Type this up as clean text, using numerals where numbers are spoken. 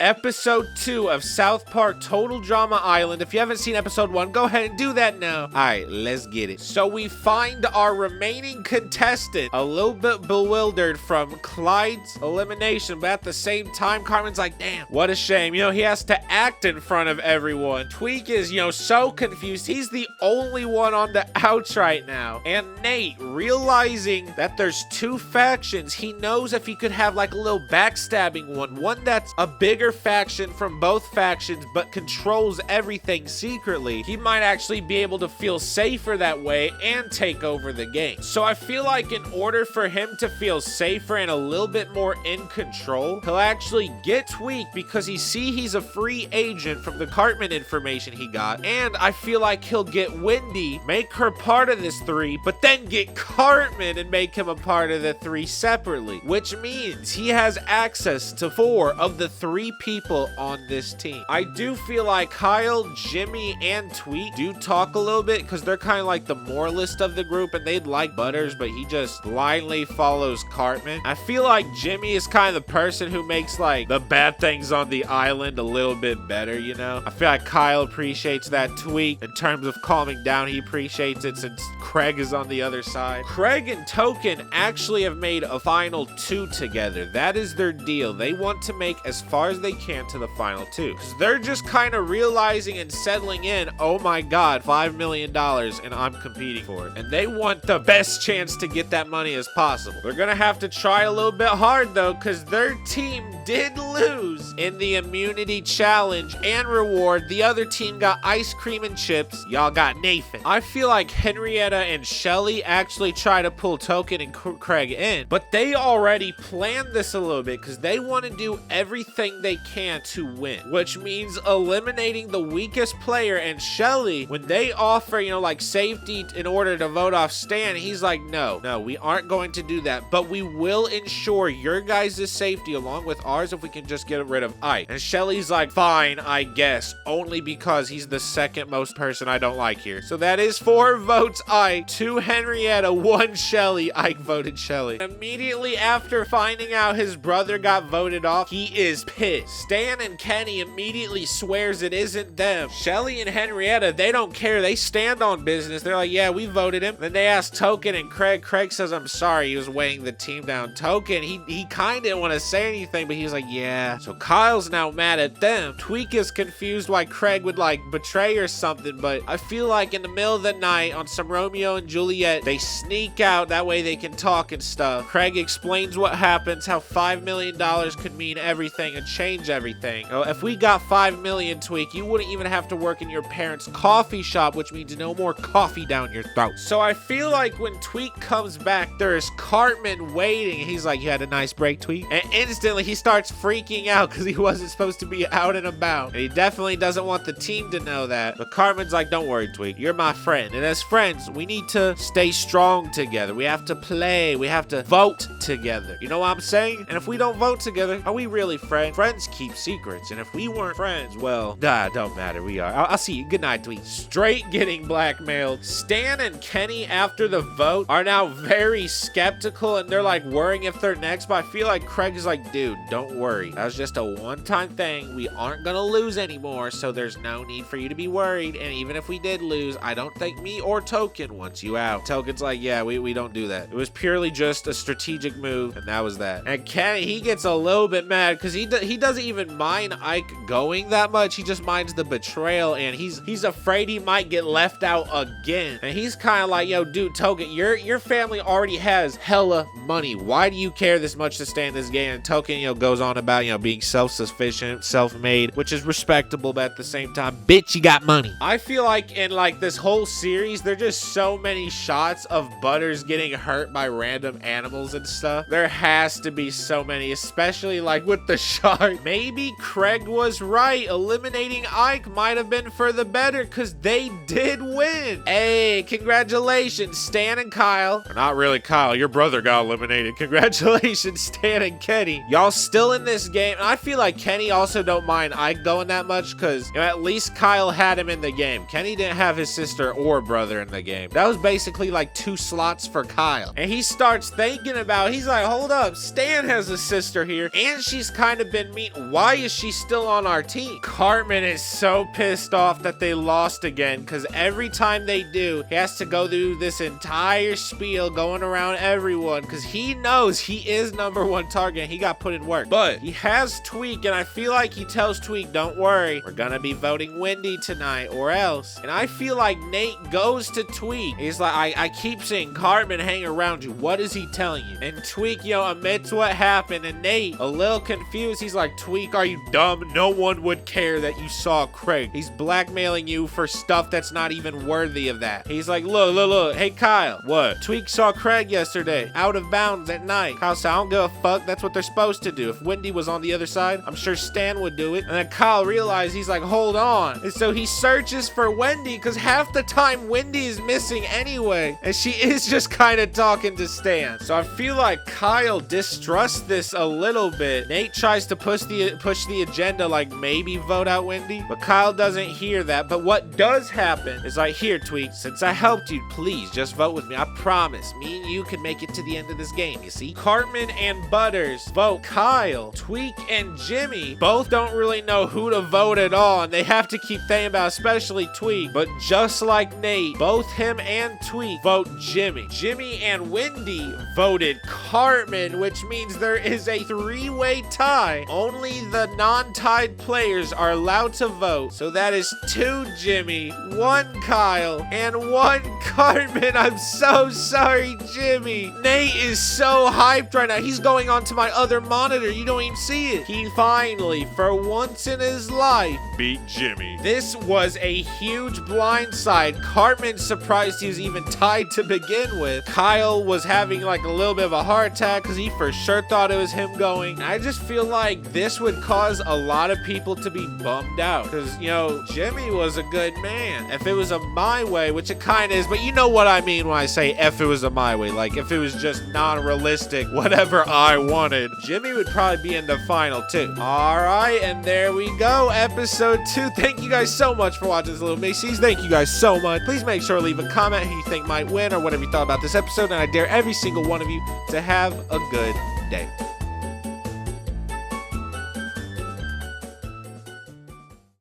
Episode 2 of South Park Total Drama Island. If you haven't seen episode 1, go ahead and do that now. Alright, let's get it. So we find our remaining contestant a little bit bewildered from Clyde's elimination, but at the same time, Carmen's like, damn, what a shame. He has to act in front of everyone. Tweek is, so confused. He's the only one on the outs right now. And Nate, realizing that there's two factions, he knows if he could have like a little backstabbing one that's a bigger faction from both factions but controls everything secretly, he might actually be able to feel safer that way and take over the game. So I feel like in order for him to feel safer and a little bit more in control, he'll actually get Tweek because he's a free agent from the Cartman information he got, and I feel like he'll get Wendy, make her part of this 3, but then get Cartman and make him a part of the 3 separately, which means he has access to 4 of the 3 people on this team. I do feel like Kyle, Jimmy, and Tweek do talk a little bit because they're kind of like the moralist of the group and they'd like Butters, but he just blindly follows Cartman. I feel like Jimmy is kind of the person who makes like the bad things on the island a little bit better, I feel like Kyle appreciates that. Tweek, in terms of calming down, he appreciates it since Craig is on the other side. Craig and Token actually have made a final 2 together. That is their deal. They want to make as far as they can to the final 2 because they're just kind of realizing and settling in, oh my god, $5 million and I'm competing for it, and they want the best chance to get that money as possible. They're gonna have to try a little bit hard though because their team did lose in the immunity challenge and reward. The other team got ice cream and chips. Y'all got Nathan. I feel like Henrietta and Shelly actually try to pull Token and Craig in, but they already planned this a little bit because they want to do everything they can to win, which means eliminating the weakest player. And Shelly, when they offer, like safety in order to vote off Stan, he's like, no, we aren't going to do that, but we will ensure your guys' safety along with ours if we can just get rid of Ike. And Shelly's like, fine, I guess, only because he's the second most person I don't like here. So that is 4 votes Ike, 2 Henrietta, 1 Shelly. Ike voted Shelly. Immediately after finding out his brother got voted off, he is pissed. Stan and Kenny immediately swears it isn't them. Shelly and Henrietta, they don't care. They stand on business. They're like, yeah, we voted him. Then they ask Token and Craig. Craig says, I'm sorry. He was weighing the team down. Token, he kind of didn't want to say anything, but he was like, yeah. So Kyle's now mad at them. Tweek is confused why Craig would like betray or something, but I feel like in the middle of the night on some Romeo and Juliet, they sneak out. That way they can talk and stuff. Craig explains what happens, how $5 million could mean everything and change everything. If we got $5 million, Tweek, you wouldn't even have to work in your parents' coffee shop, which means no more coffee down your throat. So I feel like when Tweek comes back, there is Cartman waiting. He's like, you had a nice break, Tweek? And instantly he starts freaking out because he wasn't supposed to be out and about. And he definitely doesn't want the team to know that. But Cartman's like, don't worry, Tweek. You're my friend. And as friends, we need to stay strong together. We have to play. We have to vote together. You know what I'm saying? And if we don't vote together, are we really friends? Friends keep secrets. And if we weren't friends, well, don't matter. We are. I'll see you. Good night, Tweek. Straight getting blackmailed. Stan and Kenny, after the vote, are now very skeptical and they're like worrying if they're next. But I feel like Craig is like, dude, don't worry. That was just a one-time thing. We aren't gonna lose anymore, so there's no need for you to be worried. And even if we did lose, I don't think me or Token wants you out. Token's like, yeah, we don't do that. It was purely just a strategic move, and that was that. And Kenny, he gets a little bit mad because he doesn't even mind Ike going that much. He just minds the betrayal, and he's afraid he might get left out again. And he's kind of like, yo, dude, Token, your family already has hella money. Why do you care this much to stay in this game? And Token, goes on about, being self-sufficient, self-made, which is respectable, but at the same time, bitch, you got money. I feel like in like this whole series, there's just so many shots of Butters getting hurt by random animals and stuff. There has to be so many, especially like with the shark. Maybe Craig was right. Eliminating Ike might have been for the better because they did win. Hey, congratulations, Stan and Kyle. Or not really Kyle, your brother got eliminated. Congratulations, Stan and Kenny. Y'all still still in this game. And I feel like Kenny also don't mind Ike going that much because, you know, at least Kyle had him in the game. Kenny didn't have his sister or brother in the game. That was basically like 2 slots for Kyle. And he starts thinking about, he's like, hold up, Stan has a sister here and she's kind of been mean. Why is she still on our team? Cartman is so pissed off that they lost again because every time they do, he has to go through this entire spiel going around everyone because he knows he is #1 target. He got put in work. But he has Tweak, and I feel like he tells Tweak, don't worry, we're gonna be voting Wendy tonight or else. And I feel like Nate goes to Tweak. He's like, I keep seeing Cartman hang around you. What is he telling you? And Tweak, you know, admits what happened. And Nate, a little confused, he's like, Tweak, are you dumb? No one would care that you saw Craig. He's blackmailing you for stuff that's not even worthy of that. He's like, look. Hey, Kyle. What? Tweak saw Craig yesterday, out of bounds at night. Kyle said, I don't give a fuck. That's what they're supposed to do. If Wendy was on the other side, I'm sure Stan would do it. And then Kyle realized, he's like, hold on. And so he searches for Wendy because half the time Wendy is missing anyway. And she is just kind of talking to Stan. So I feel like Kyle distrusts this a little bit. Nate tries to push the agenda, like maybe vote out Wendy, but Kyle doesn't hear that. But what does happen is like, here, Tweak, since I helped you, please just vote with me. I promise. Me and you can make it to the end of this game, you see? Cartman and Butters vote Kyle. Tweak and Jimmy both don't really know who to vote at all, and they have to keep thinking about, especially Tweak. But just like Nate, both him and Tweak vote Jimmy. Jimmy and Wendy voted Cartman, which means there is a 3-way tie. Only the non-tied players are allowed to vote. So that is 2 Jimmy, 1 Kyle, and 1 Cartman. I'm so sorry, Jimmy. Nate is so hyped right now. He's going on to my other monitor. You don't even see it. He finally, for once in his life, beat Jimmy. This was a huge blindside. Cartman surprised he was even tied to begin with. Kyle was having like a little bit of a heart attack because he for sure thought it was him going. I just feel like this would cause a lot of people to be bummed out because, you know, Jimmy was a good man. If it was a my way, which it kind of is, but you know what I mean when I say if it was a my way, like if it was just non-realistic, whatever I wanted, Jimmy would probably be in the final 2. All right, and there we go, episode 2. Thank you guys so much for watching this little Macy's. Thank you guys so much. Please make sure to leave a comment who you think might win or whatever you thought about this episode, and I dare every single one of you to have a good day.